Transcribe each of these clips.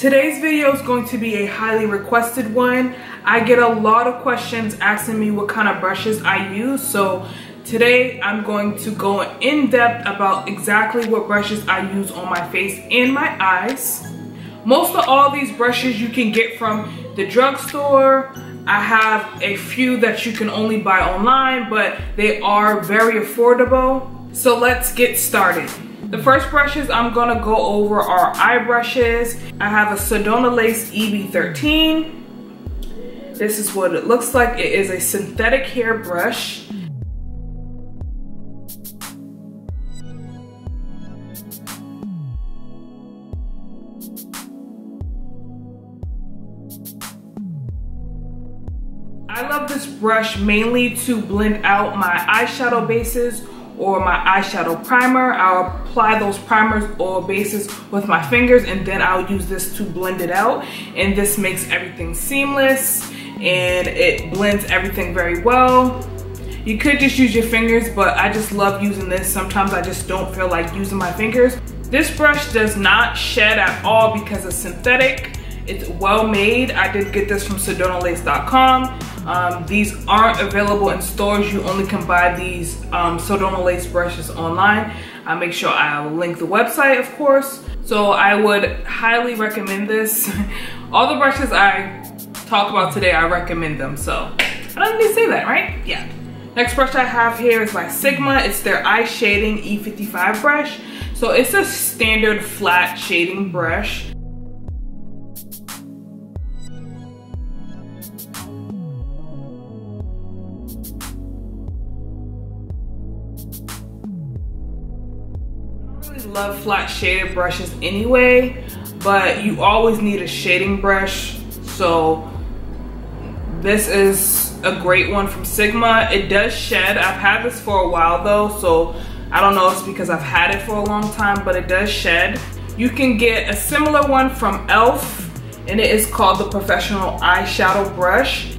Today's video is going to be a highly requested one. I get a lot of questions asking me what kind of brushes I use, so today I'm going to go in depth about exactly what brushes I use on my face and my eyes. Most of all these brushes you can get from the drugstore. I have a few that you can only buy online, but they are very affordable. So let's get started. The first brushes I'm gonna go over are eye brushes. I have a Sedona Lace EB13. This is what it looks like. It is a synthetic hair brush. I love this brush mainly to blend out my eyeshadow bases or my eyeshadow primer. I'll apply those primers or bases with my fingers, and then I'll use this to blend it out. And this makes everything seamless and it blends everything very well. You could just use your fingers, but I just love using this. Sometimes I just don't feel like using my fingers. This brush does not shed at all because it's synthetic. It's well made. I did get this from SedonaLace.com. These aren't available in stores. You only can buy these Sedona Lace brushes online. I'll make sure I'll link the website, of course. So I would highly recommend this. All the brushes I talk about today, I recommend them. So I don't need to say that, right? Yeah. Next brush I have here is by Sigma. It's their eye shading E55 brush. So it's a standard flat shading brush. Love flat shaded brushes anyway, but you always need a shading brush, so this is a great one from Sigma. It does shed. I've had this for a while though, so I don't know if it's because I've had it for a long time, but it does shed. You can get a similar one from E.L.F, and it is called the Professional Eyeshadow Brush.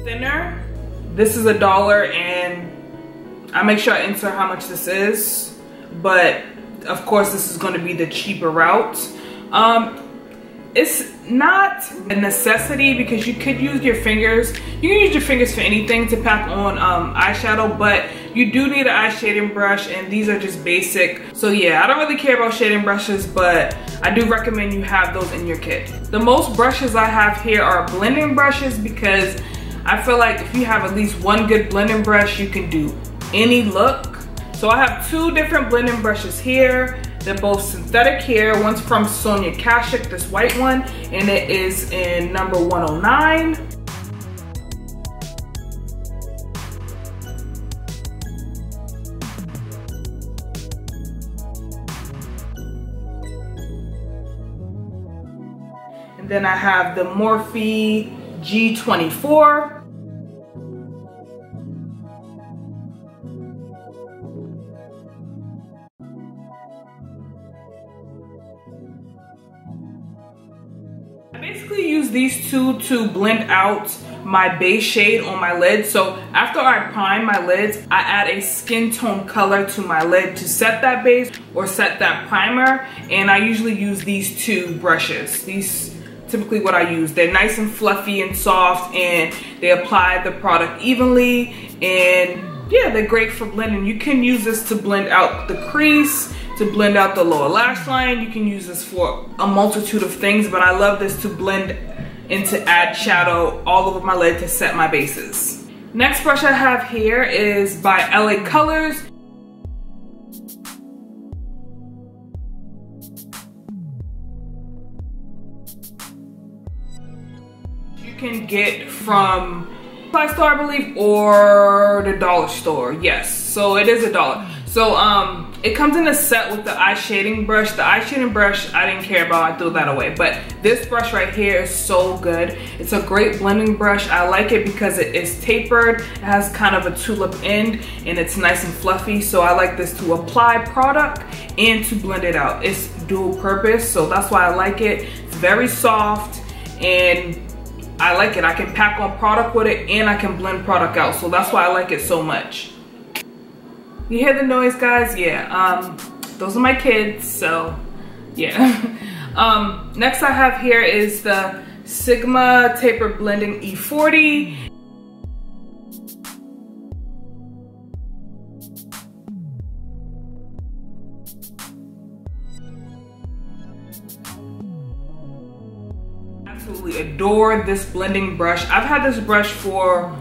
Thinner. This is $1, and I make sure I insert how much this is, but of course this is going to be the cheaper route. It's not a necessity because you could use your fingers. You can use your fingers for anything to pack on eyeshadow, but you do need an eye shading brush, and these are just basic. So yeah, I don't really care about shading brushes, but I do recommend you have those in your kit. The most brushes I have here are blending brushes because I feel like if you have at least one good blending brush, you can do any look. So I have two different blending brushes here. They're both synthetic hair. One's from Sonia Kashuk, this white one, and it is in number 109. And then I have the Morphe G24. I basically use these two to blend out my base shade on my lid. So after I prime my lids, I add a skin tone color to my lid to set that base or set that primer. And I usually use these two brushes. These typically what I use. They're nice and fluffy and soft, and they apply the product evenly, and yeah, they're great for blending. You can use this to blend out the crease, to blend out the lower lash line. You can use this for a multitude of things, but I love this to blend and to add shadow all over my lid to set my bases. Next brush I have here is by LA Colors. You can get from Supply Store, I believe, or the dollar store. Yes, so it is $1. So it comes in a set with the eye shading brush. The eye shading brush I didn't care about, I threw that away. But this brush right here is so good. It's a great blending brush. I like it because it is tapered. It has kind of a tulip end, and it's nice and fluffy. So I like this to apply product and to blend it out. It's dual purpose, so that's why I like it. It's very soft, and I like it. I can pack on product with it and I can blend product out. So that's why I like it so much. You hear the noise, guys? Yeah, those are my kids, so yeah. Next I have here is the Sigma Tapered Blending E40. Absolutely adore this blending brush. I've had this brush for,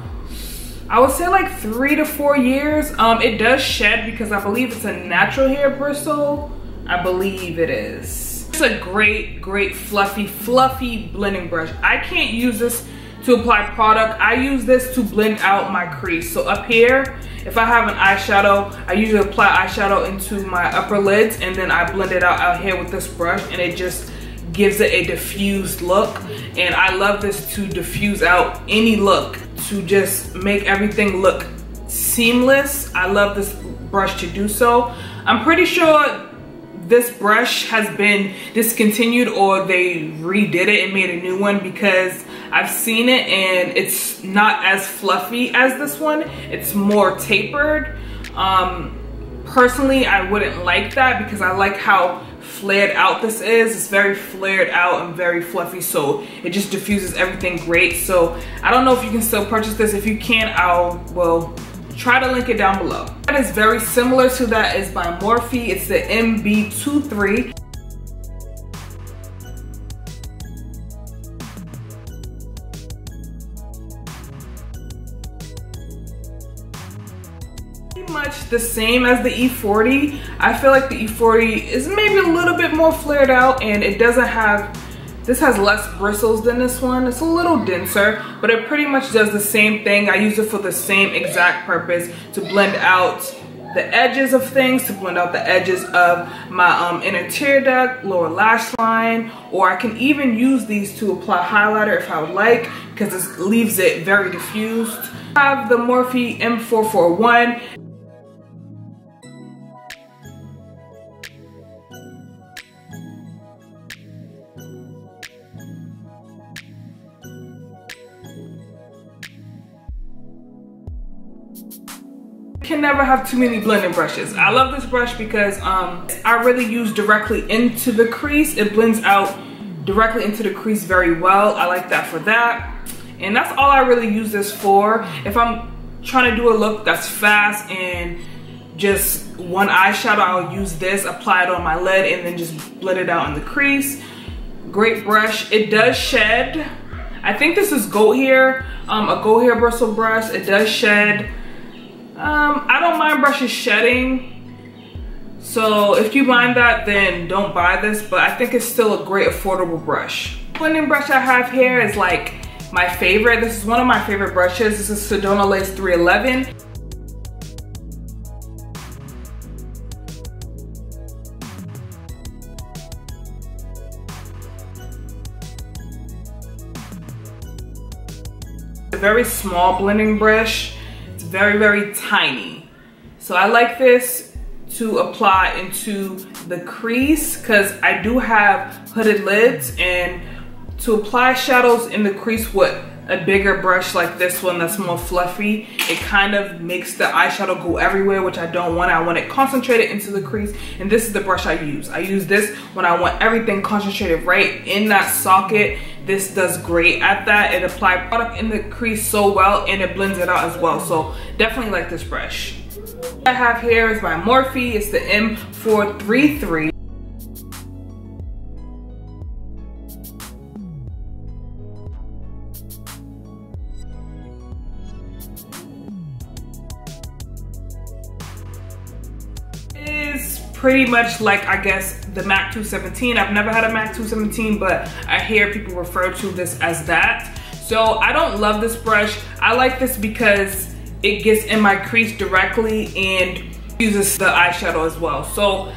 I would say, like 3 to 4 years. It does shed because I believe it's a natural hair bristle. I believe it is. It's a great fluffy blending brush. I can't use this to apply product. I use this to blend out my crease. So up here, if I have an eyeshadow, I usually apply eyeshadow into my upper lids and then I blend it out here with this brush, and it just gives it a diffused look. And I love this to diffuse out any look, to just make everything look seamless. I love this brush to do so. I'm pretty sure this brush has been discontinued or they redid it and made a new one, because I've seen it and it's not as fluffy as this one. It's more tapered. Personally, I wouldn't like that because I like how flared out this is. It's very flared out and very fluffy, so it just diffuses everything great. So I don't know if you can still purchase this. If you can, will try to link it down below. That is very similar to that is by Morphe. It's the MB23. Much the same as the E40. I feel like the E40 is maybe a little bit more flared out, and it doesn't have, this has less bristles than this one. It's a little denser, but it pretty much does the same thing. I use it for the same exact purpose, to blend out the edges of things, to blend out the edges of my inner tear duct, lower lash line, or I can even use these to apply highlighter if I would like, because this leaves it very diffused. I have the Morphe M441. Can never have too many blending brushes. I love this brush because I really use directly into the crease. It blends out directly into the crease very well. I like that for that. And that's all I really use this for. If I'm trying to do a look that's fast and just one eyeshadow, I'll use this, apply it on my lid, and then just blend it out in the crease. Great brush. It does shed. I think this is goat hair, a goat hair bristle brush. It does shed. I don't mind brushes shedding, so if you mind that, then don't buy this, but I think it's still a great affordable brush. Blending brush I have here is like my favorite. This is one of my favorite brushes. This is Sedona Lace 311. A very small blending brush. Very tiny, so I like this to apply into the crease because I do have hooded lids, and to apply shadows in the crease with a bigger brush like this one that's more fluffy, it kind of makes the eyeshadow go everywhere, which I don't want. I want it concentrated into the crease, and this is the brush I use. I use this when I want everything concentrated right in that socket. This does great at that. It applies product in the crease so well, and it blends it out as well. So definitely like this brush. What I have here is by Morphe. It's the M433. Pretty much like, I guess, the MAC 217. I've never had a MAC 217, but I hear people refer to this as that. So I don't love this brush. I like this because it gets in my crease directly and uses the eyeshadow as well. So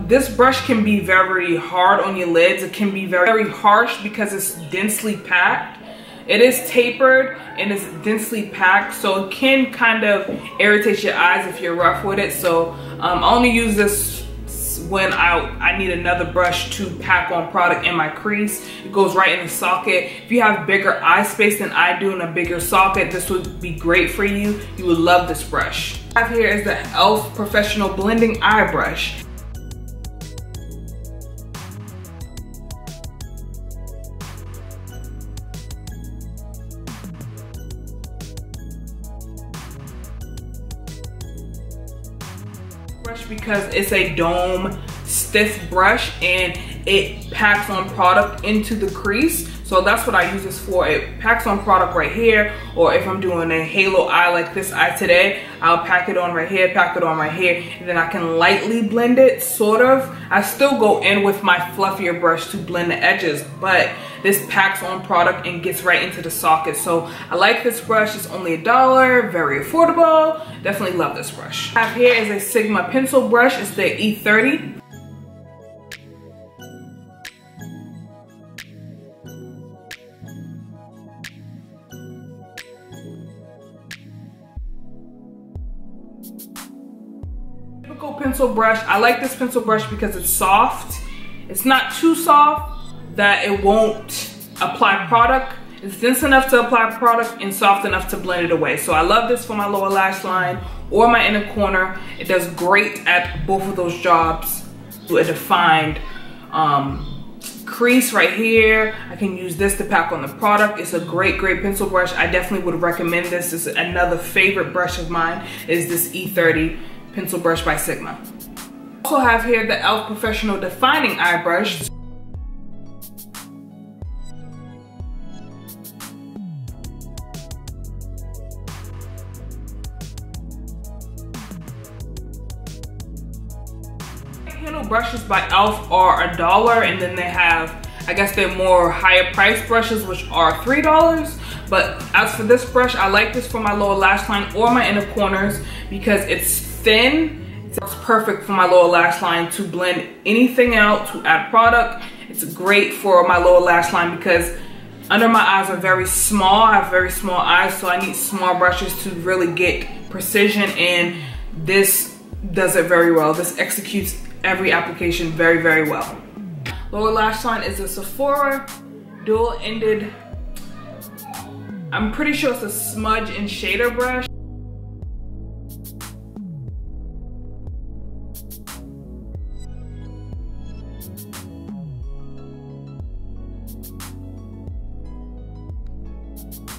this brush can be very hard on your lids. It can be very harsh because it's densely packed. It is tapered and it's densely packed, so it can kind of irritate your eyes if you're rough with it. So I only use this when I need another brush to pack on product in my crease. It goes right in the socket. If you have bigger eye space than I do and a bigger socket, this would be great for you. You would love this brush. What I have here is the E.L.F. Professional Blending Eye Brush. Because it's a dome stiff brush and it packs on product into the crease, so that's what I use this for. It packs on product right here, or if I'm doing a halo eye like this eye today, I'll pack it on right here, pack it on right here, and then I can lightly blend it, sort of. I still go in with my fluffier brush to blend the edges, but this packs on product and gets right into the socket. So I like this brush. It's only $1, very affordable. Definitely love this brush. What I have here is a Sigma pencil brush. It's the E30. Typical pencil brush. I like this pencil brush because it's soft. It's not too soft that it won't apply product. It's dense enough to apply product and soft enough to blend it away. So I love this for my lower lash line or my inner corner. It does great at both of those jobs. A defined crease right here. I can use this to pack on the product. It's a great pencil brush. I definitely would recommend this. This is another favorite brush of mine, is this E30 pencil brush by Sigma. I also have here the E.L.F. Professional Defining Eye Brush. Handle brushes by E.L.F. are $1, and then they have, I guess they're more higher price brushes, which are $3. But as for this brush, I like this for my lower lash line or my inner corners because it's thin. It's perfect for my lower lash line to blend anything out, to add product. It's great for my lower lash line because under my eyes are very small. I have very small eyes, so I need small brushes to really get precision, and this does it very well. This executes every application very well. Lower lash line is a Sephora dual-ended, I'm pretty sure it's a smudge and shader brush.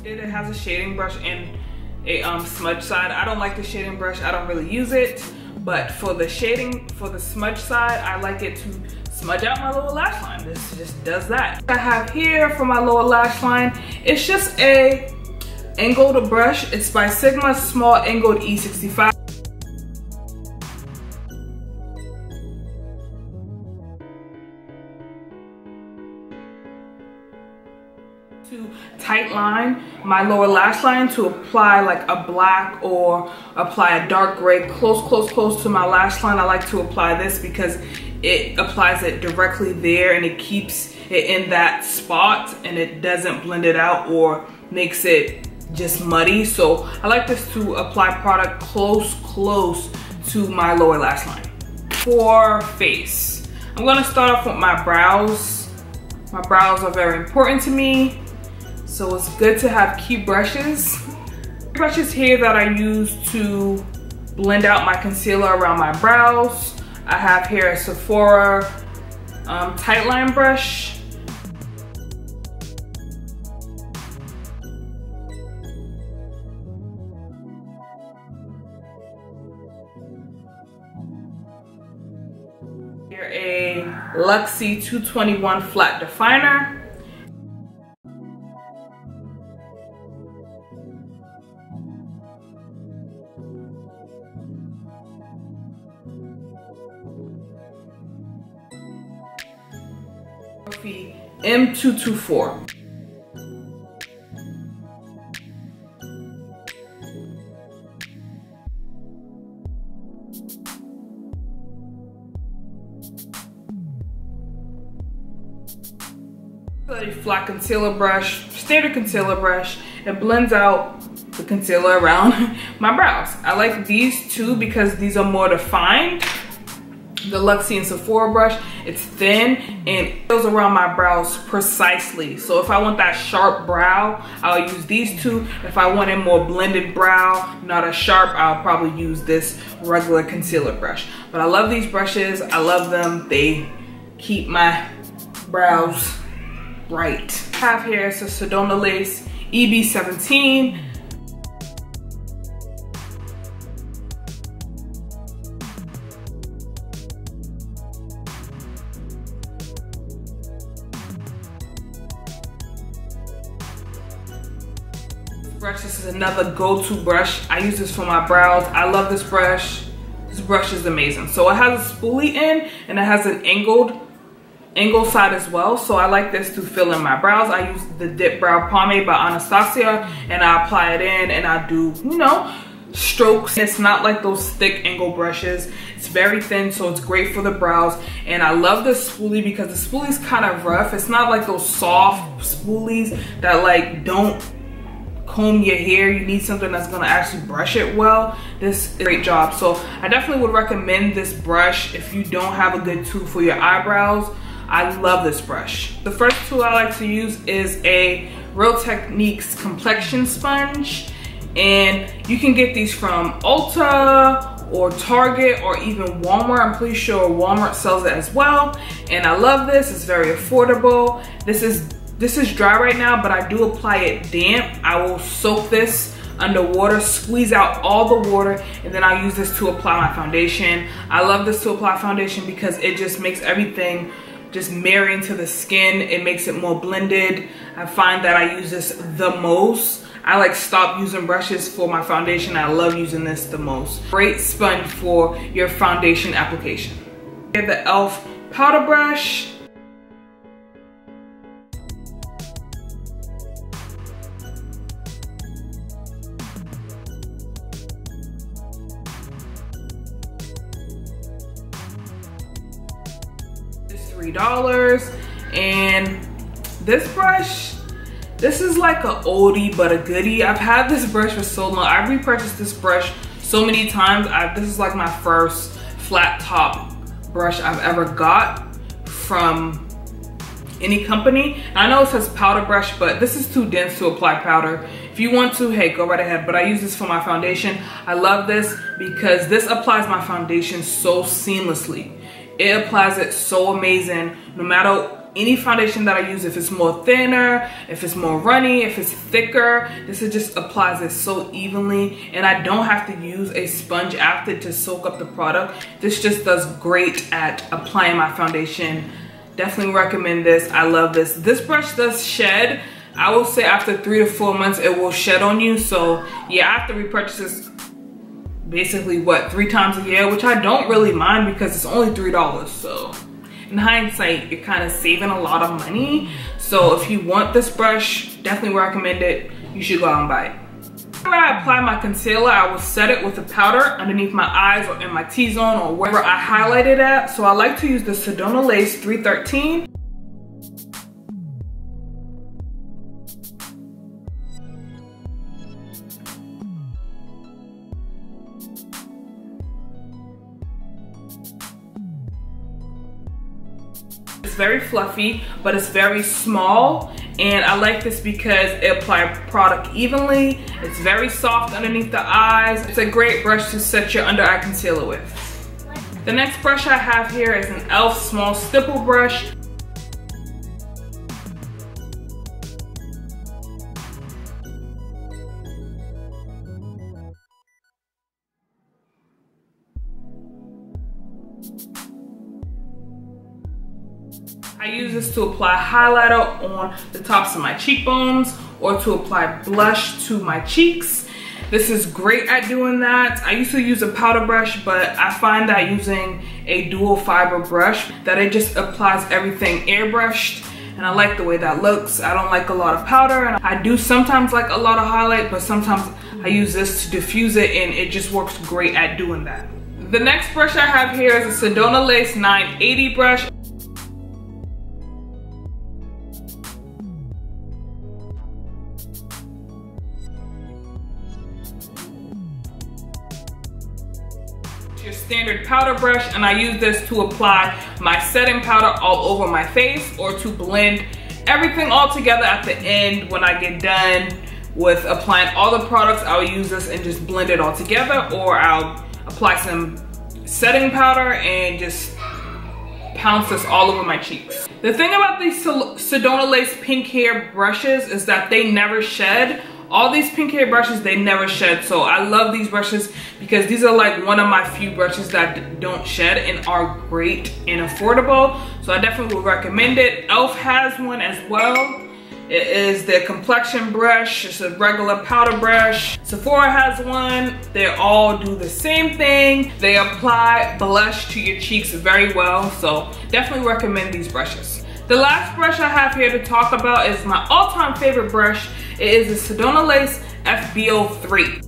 It has a shading brush and a smudge side. I don't like the shading brush. I don't really use it. But for the shading, for the smudge side, I like it to smudge out my lower lash line. This just does that. What I have here for my lower lash line, it's just a angled brush. It's by Sigma, small angled E65. To tight line my lower lash line, to apply like a black or apply a dark gray close to my lash line. I like to apply this because it applies it directly there and it keeps it in that spot and it doesn't blend it out or makes it just muddy. So I like this to apply product close to my lower lash line. For face, I'm gonna start off with my brows. My brows are very important to me, so it's good to have key brushes. Brushes here that I use to blend out my concealer around my brows. I have here a Sephora tight line brush. Here a Luxie 221 flat definer. Morphe M224. A flat concealer brush, standard concealer brush. It blends out the concealer around my brows. I like these two because these are more defined. the Luxie and Sephora brush. It's thin and it goes around my brows precisely. So if I want that sharp brow, I'll use these two. If I want a more blended brow, not as sharp, I'll probably use this regular concealer brush. But I love these brushes. I love them. They keep my brows bright. I have here is a Sedona Lace EB17. This is another go-to brush. I use this for my brows. I love this brush. This brush is amazing. So it has a spoolie in and it has an angled side as well. So I like this to fill in my brows. I use the Dip Brow Pomade by Anastasia and I apply it in and I do, you know, strokes. It's not like those thick angled brushes. It's very thin, so it's great for the brows. And I love the spoolie because the spoolie's kind of rough. It's not like those soft spoolies that like don't comb your hair. You need something that's gonna actually brush it well. This is a great job. So I definitely would recommend this brush if you don't have a good tool for your eyebrows. I love this brush. The first tool I like to use is a Real Techniques Complexion sponge. And you can get these from Ulta or Target or even Walmart. I'm pretty sure Walmart sells it as well. And I love this, it's very affordable. This is dry right now, but I do apply it damp. I will soak this underwater, squeeze out all the water, and then I use this to apply my foundation. I love this to apply foundation because it just makes everything just marry into the skin. It makes it more blended. I find that I use this the most. I like stop using brushes for my foundation. I love using this the most. Great sponge for your foundation application. Here's the E.L.F powder brush. $3. And this brush, this is like a oldie but a goodie. I've had this brush for so long. I've repurchased this brush so many times. This is like my first flat top brush I've ever got from any company. I know it says powder brush, but this is too dense to apply powder. If you want to, hey, go right ahead, but I use this for my foundation. I love this because this applies my foundation so seamlessly. It applies it so amazing. No matter any foundation that I use, if it's more thinner, if it's more runny, if it's thicker, this just applies it so evenly. And I don't have to use a sponge after to soak up the product. This just does great at applying my foundation. Definitely recommend this. I love this. This brush does shed. I will say after 3 to 4 months, it will shed on you. So yeah, I have to repurchase this basically what, 3 times a year, which I don't really mind because it's only $3. So in hindsight, you're kind of saving a lot of money. So if you want this brush, definitely recommend it. You should go out and buy it. After I apply my concealer, I will set it with a powder underneath my eyes or in my T-zone or wherever I highlighted at. So I like to use the Sedona Lace 313. It's very fluffy, but it's very small, and I like this because it applies product evenly. It's very soft underneath the eyes. It's a great brush to set your under eye concealer with. The next brush I have here is an E.L.F small stipple brush. I use this to apply highlighter on the tops of my cheekbones or to apply blush to my cheeks. This is great at doing that. I used to use a powder brush, but I find that using a dual fiber brush that it just applies everything airbrushed, and I like the way that looks. I don't like a lot of powder, and I do sometimes like a lot of highlight, but sometimes I use this to diffuse it, and it just works great at doing that. The next brush I have here is a Sedona Lace 980 brush. Your standard powder brush, and I use this to apply my setting powder all over my face or to blend everything all together at the end. When I get done with applying all the products, I'll use this and just blend it all together, or I'll apply some setting powder and just pounce this all over my cheeks. The thing about these Sedona Lace pink hair brushes is that they never shed. All these pink hair brushes, they never shed. So I love these brushes because these are like one of my few brushes that don't shed and are great and affordable. So I definitely would recommend it. E.L.F has one as well. It is their Complexion brush. It's a regular powder brush. Sephora has one. They all do the same thing. They apply blush to your cheeks very well. So definitely recommend these brushes. The last brush I have here to talk about is my all-time favorite brush. It is the Sedona Lace FBO3.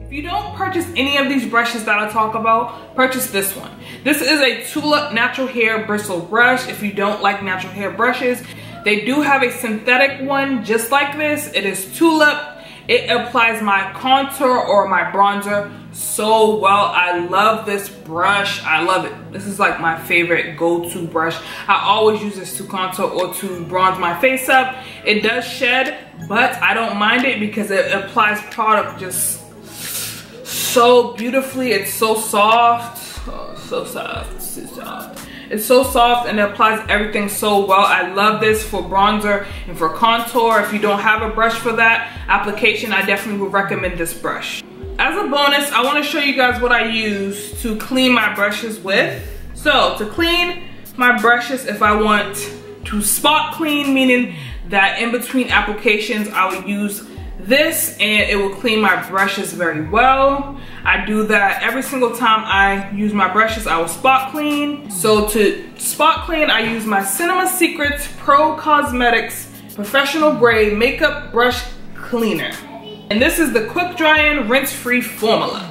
If you don't purchase any of these brushes that I talk about, purchase this one. This is a Tulip natural hair bristle brush. If you don't like natural hair brushes, they do have a synthetic one just like this. It is Tulip. It applies my contour or my bronzer so well. I love this brush. I love it. This is like my favorite go-to brush. I always use this to contour or to bronze my face up. It does shed, but I don't mind it because it applies product just so beautifully. It's so soft. Oh, so soft. So soft. It's so soft and it applies everything so well. I love this for bronzer and for contour. If you don't have a brush for that application, I definitely would recommend this brush. As a bonus, I want to show you guys what I use to clean my brushes with. So to clean my brushes, if I want to spot clean, meaning that in between applications, I would use this and it will clean my brushes very well. I do that every single time I use my brushes. I will spot clean. So to spot clean, I use my Cinema Secrets Pro Cosmetics Professional Grade Makeup Brush Cleaner. And this is the quick drying rinse free formula.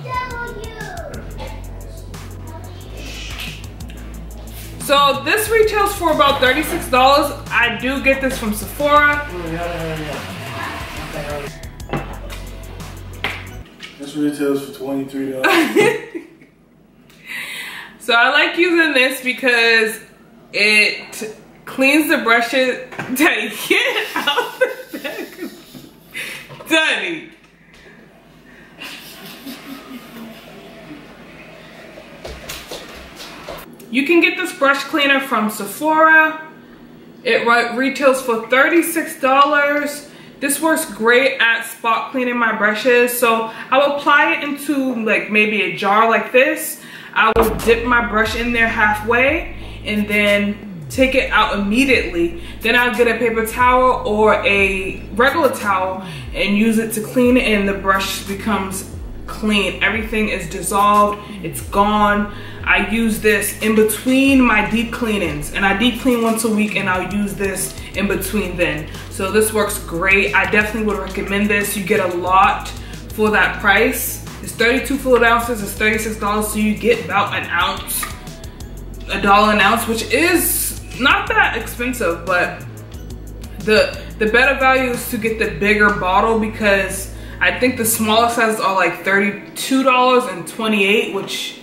So this retails for about $36. I do get this from Sephora. This retails for $23. So I like using this because it cleans the brushes. Daddy, get out the bag. Daddy. You can get this brush cleaner from Sephora. It retails for $36. This works great at spot cleaning my brushes. So I will apply it into like maybe a jar like this. I will dip my brush in there halfway and then take it out immediately. Then I'll get a paper towel or a regular towel and use it to clean it, and the brush becomes clean. Everything is dissolved, it's gone. I use this in between my deep cleanings, and I deep clean once a week and I'll use this in between then. So this works great. I definitely would recommend this. You get a lot for that price. It's 32 fluid ounces, it's $36, so you get about an ounce, $1 an ounce, which is not that expensive, but the better value is to get the bigger bottle because I think the smaller sizes are like $32 and $28, which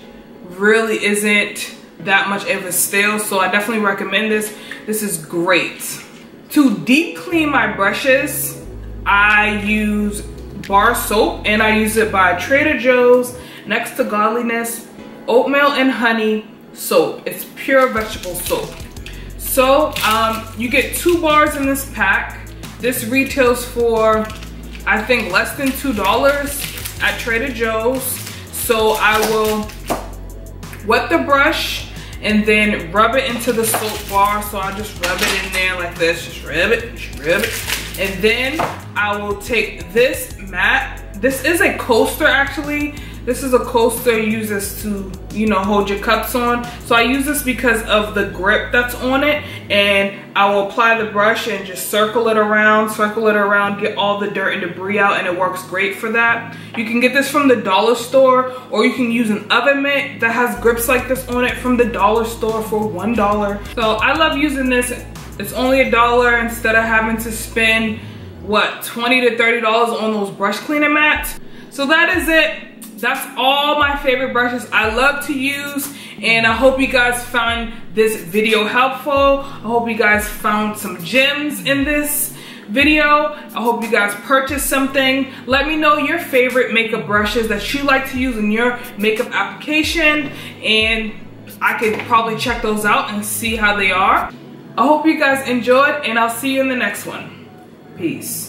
really isn't that much of a steal. So I definitely recommend this. This is great. To deep clean my brushes, I use bar soap, and I use it by Trader Joe's Next to Godliness Oatmeal and Honey soap. It's pure vegetable soap. So you get 2 bars in this pack. This retails for I think less than $2 at Trader Joe's. So I will wet the brush and then rub it into the soap bar. So I just rub it in there like this, just rub it. And then I will take this mat. This is a coaster actually. This is a coaster. You use this to, you know, hold your cups on. So I use this because of the grip that's on it, and I will apply the brush and just circle it around, get all the dirt and debris out, and it works great for that. You can get this from the dollar store, or you can use an oven mitt that has grips like this on it from the dollar store for $1. So I love using this. It's only $1 instead of having to spend, what, $20 to $30 on those brush cleaner mats. So that is it. That's all my favorite brushes I love to use, and I hope you guys found this video helpful. I hope you guys found some gems in this video. I hope you guys purchased something. Let me know your favorite makeup brushes that you like to use in your makeup application, and I could probably check those out and see how they are. I hope you guys enjoyed, and I'll see you in the next one. Peace.